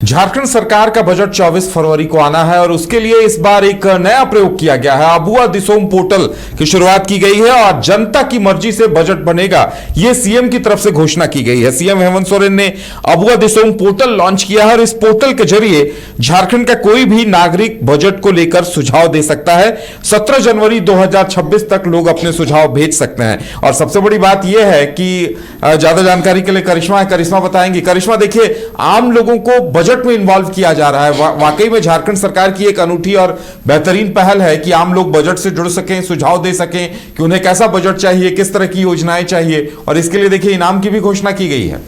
झारखंड सरकार का बजट 24 फरवरी को आना है और उसके लिए इस बार एक नया प्रयोग किया गया है। अबुआ दिसोम पोर्टल की शुरुआत की गई है और जनता की मर्जी से बजट बनेगा, यह सीएम की तरफ से घोषणा की गई है। सीएम हेमंत सोरेन ने अबुआ दिसोम पोर्टल लॉन्च किया है और इस पोर्टल के जरिए झारखंड का कोई भी नागरिक बजट को लेकर सुझाव दे सकता है। 17 जनवरी 2026 तक लोग अपने सुझाव भेज सकते हैं। और सबसे बड़ी बात यह है कि ज्यादा जानकारी के लिए करिश्मा बताएंगी। करिश्मा, देखिए, आम लोगों को बजट में इन्वॉल्व किया जा रहा है। वाकई में झारखंड सरकार की एक अनूठी और बेहतरीन पहल है कि आम लोग बजट से जुड़ सकें, सुझाव दे सकें कि उन्हें कैसा बजट चाहिए, किस तरह की योजनाएं चाहिए, और इसके लिए देखिए इनाम की भी घोषणा की गई है।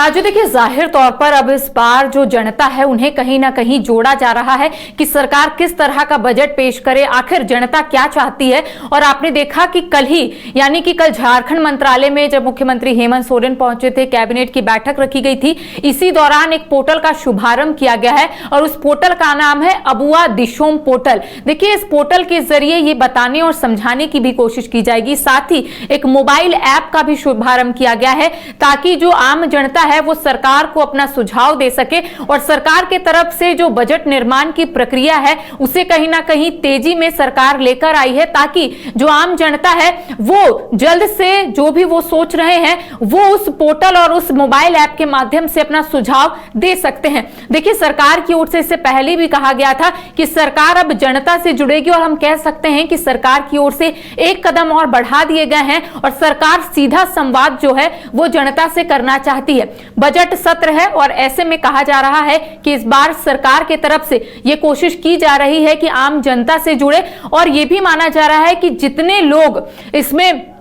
जो देखिए, जाहिर तौर पर अब इस बार जो जनता है उन्हें कहीं ना कहीं जोड़ा जा रहा है कि सरकार किस तरह का बजट पेश करे, आखिर जनता क्या चाहती है। और आपने देखा कि कल ही, यानी कि कल झारखंड मंत्रालय में जब मुख्यमंत्री हेमंत सोरेन पहुंचे थे, कैबिनेट की बैठक रखी गई थी, इसी दौरान एक पोर्टल का शुभारंभ किया गया है और उस पोर्टल का नाम है अबुआ दिसोम पोर्टल। देखिए, इस पोर्टल के जरिए ये बताने और समझाने की भी कोशिश की जाएगी, साथ ही एक मोबाइल ऐप का भी शुभारंभ किया गया है ताकि जो आम जनता है वो सरकार को अपना सुझाव दे सके और सरकार के तरफ से जो बजट निर्माण की प्रक्रिया है उसे कहीं ना कहीं तेजी में सरकार लेकर आई है, ताकि जो आम जनता है वो जल्द से जो भी वो सोच रहे हैं वो उस पोर्टल और उस मोबाइल ऐप के माध्यम से अपना सुझाव दे सकते हैं। देखिए, सरकार की ओर से इससे पहले भी कहा गया था कि सरकार अब जनता से जुड़ेगी और हम कह सकते हैं कि सरकार की ओर से एक कदम और बढ़ा दिए गए हैं और सरकार सीधा संवाद जो है वो जनता से करना चाहती है। बजट सत्र है और ऐसे में कहा जा रहा है कि इस बार सरकार की तरफ से यह कोशिश की जा रही है कि आम जनता से जुड़े और यह भी माना जा रहा है कि जितने लोग इसमें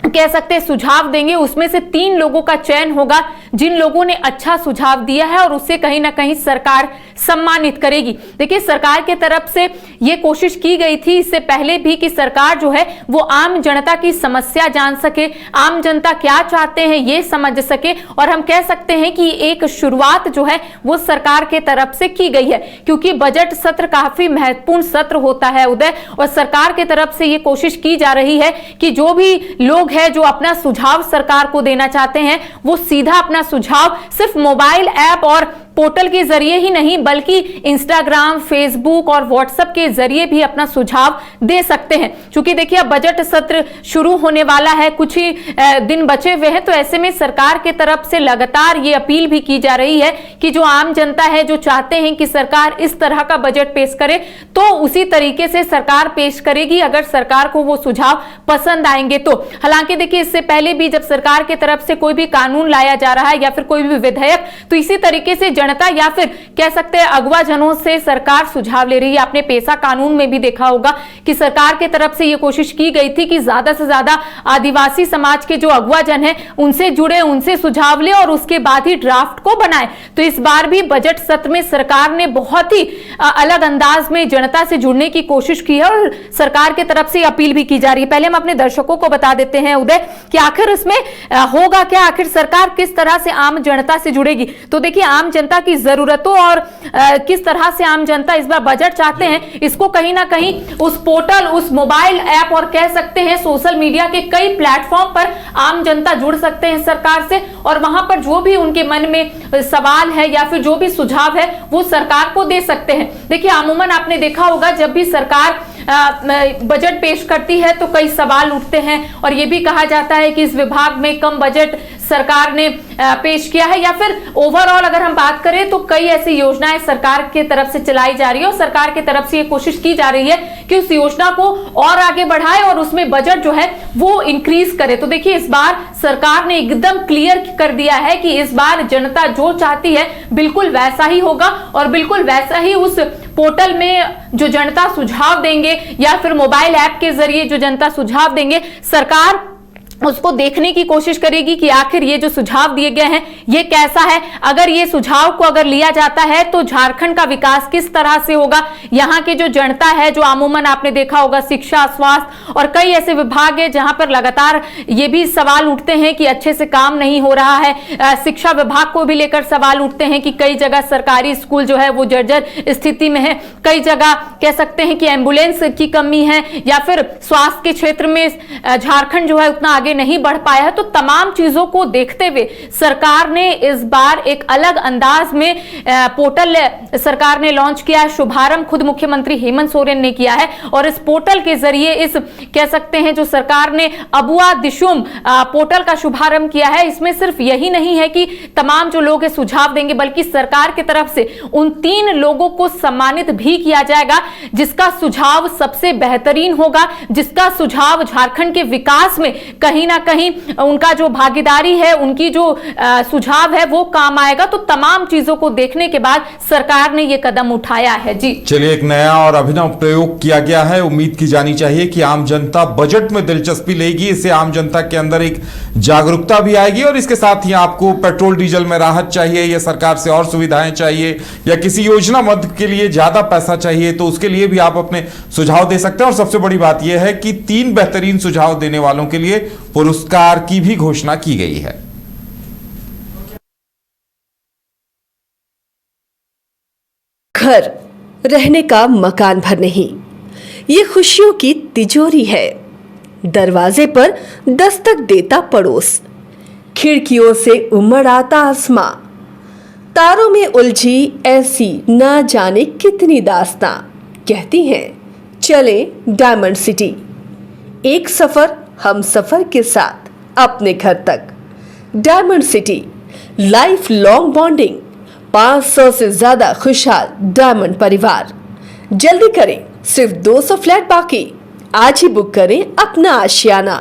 कह सकते हैं सुझाव देंगे उसमें से 3 लोगों का चयन होगा जिन लोगों ने अच्छा सुझाव दिया है और उससे कहीं ना कहीं सरकार सम्मानित करेगी। देखिए, सरकार के तरफ से यह कोशिश की गई थी इससे पहले भी कि सरकार जो है वो आम जनता की समस्या जान सके, आम जनता क्या चाहते हैं ये समझ सके। और हम कह सकते हैं कि एक शुरुआत जो है वो सरकार के तरफ से की गई है, क्योंकि बजट सत्र काफी महत्वपूर्ण सत्र होता है उदय, और सरकार के तरफ से ये कोशिश की जा रही है कि जो भी लोग है जो अपना सुझाव सरकार को देना चाहते हैं वो सीधा अपना सुझाव सिर्फ मोबाइल ऐप और पोर्टल के जरिए ही नहीं बल्कि इंस्टाग्राम, फेसबुक और व्हाट्सएप के जरिए भी अपना सुझाव दे सकते हैं। क्योंकि देखिए, अब बजट सत्र शुरू होने वाला है, कुछ ही दिन बचे हुए हैं, तो ऐसे में सरकार के तरफ से लगातार ये अपील भी की जा रही है कि जो आम जनता है जो चाहते हैं कि सरकार इस तरह का बजट पेश करे तो उसी तरीके से सरकार पेश करेगी अगर सरकार को वो सुझाव पसंद आएंगे तो। हालांकि देखिए, इससे पहले भी जब सरकार की तरफ से कोई भी कानून लाया जा रहा है या फिर कोई भी विधेयक, तो इसी तरीके से जनता या फिर कह सकते हैं अगवा जनों से सरकार सुझाव ले रही है। आपने पेशा कानून में भी देखा होगा कि सरकार की तरफ से यह कोशिश की गई थी कि ज्यादा से ज्यादा आदिवासी समाज के जो अगवा जन है उनसे जुड़े, उनसे सुझाव ले और उसके बाद ही ड्राफ्ट को बनाए। तो इस बार भी बजट सत्र में सरकार ने बहुत ही अलग अंदाज में जनता से जुड़ने की कोशिश की है और सरकार की तरफ से अपील भी की जा रही है। पहले हम अपने दर्शकों को बता देते हैं उदय कि आखिर इसमें होगा क्या, आखिर सरकार किस तरह से आम जनता से जुड़ेगी। तो देखिए, आम जनता की जरूरतों और किस तरह से आम जनता इस बार बजट चाहते हैं, इसको कहीं ना कहीं उस पोर्टल, उस मोबाइल ऐप और कह सकते हैं सोशल मीडिया के कई प्लेटफॉर्म पर आम जनता जुड़ सकते हैं सरकार से और वहां पर जो भी उनके मन में सवाल है या फिर जो भी सुझाव है वो सरकार को दे सकते हैं। देखिए, अमूमन आपने देखा होगा जब भी सरकार बजट पेश करती है तो कई सवाल उठते हैं और यह भी कहा जाता है कि इस विभाग में कम बजट सरकार ने पेश किया है, या फिर ओवरऑल अगर हम बात करें तो कई ऐसी योजनाएं सरकार की तरफ से चलाई जा रही है और सरकार की तरफ से ये कोशिश की जा रही है कि उस योजना को और आगे बढ़ाए और उसमें बजट जो है वो इंक्रीज करे। तो देखिए, इस बार सरकार ने एकदम क्लियर कर दिया है कि इस बार जनता जो चाहती है बिल्कुल वैसा ही होगा और बिल्कुल वैसा ही उस पोर्टल में जो जनता सुझाव देंगे या फिर मोबाइल ऐप के जरिए जो जनता सुझाव देंगे, सरकार उसको देखने की कोशिश करेगी कि आखिर ये जो सुझाव दिए गए हैं ये कैसा है। अगर ये सुझाव को अगर लिया जाता है तो झारखंड का विकास किस तरह से होगा। यहाँ की जो जनता है जो अमूमन आपने देखा होगा शिक्षा, स्वास्थ्य और कई ऐसे विभाग है जहां पर लगातार ये भी सवाल उठते हैं कि अच्छे से काम नहीं हो रहा है। शिक्षा विभाग को भी लेकर सवाल उठते हैं कि कई जगह सरकारी स्कूल जो है वो जर्जर स्थिति में है, कई जगह कह सकते हैं कि एम्बुलेंस की कमी है या फिर स्वास्थ्य के क्षेत्र में झारखंड जो है उतना आगे नहीं बढ़ पाया है। तो तमाम चीजों को देखते हुए सरकार ने इस बार एक अलग अंदाज में पोर्टल सरकार ने लॉन्च किया है। शुभारंभ खुद मुख्यमंत्री हेमंत सोरेन ने किया है और इस पोर्टल के जरिए इस कह सकते हैं जो सरकार ने अबुआ दिशुम पोर्टल का शुभारंभ किया है, इसमें सिर्फ यही नहीं है कि तमाम जो लोग सुझाव देंगे, बल्कि सरकार की तरफ से उन 3 लोगों को सम्मानित भी किया जाएगा जिसका सुझाव सबसे बेहतरीन होगा, जिसका सुझाव झारखंड के विकास में कहीं ना कहीं उनका जो भागीदारी है, उनकी जो सुझाव है वो काम आएगा। तो तमाम चीजों को देखने के बाद सरकार ने यह कदम उठाया है। जी चलिए, एक नया और अभिनव प्रयोग किया गया है। उम्मीद की जानी चाहिए कि आम जनता बजट में दिलचस्पी लेगी, इससे आम जनता के अंदर एक जागरूकता भी आएगी और इसके साथ ही आपको पेट्रोल डीजल में राहत चाहिए या सरकार से और सुविधाएं चाहिए या किसी योजना मद के लिए ज्यादा पैसा चाहिए, तो उसके लिए भी आप अपने सुझाव दे सकते हैं। और सबसे बड़ी बात यह है कि 3 बेहतरीन सुझाव देने वालों के लिए पुरस्कार की भी घोषणा की गई है। घर रहने का मकान भर नहीं, ये खुशियों की तिजोरी है। दरवाजे पर दस्तक देता पड़ोस, खिड़कियों से उमड़ आता आसमां, तारों में उलझी ऐसी ना जाने कितनी दास्तां। कहती हैं चले डायमंड सिटी, एक सफर हम सफर के साथ अपने घर तक। Diamond city, life long bonding, 500 से ज्यादा खुशहाल डायमंड परिवार। जल्दी करें, सिर्फ 200 फ्लैट बाकी। आज ही बुक करें अपना आशियाना।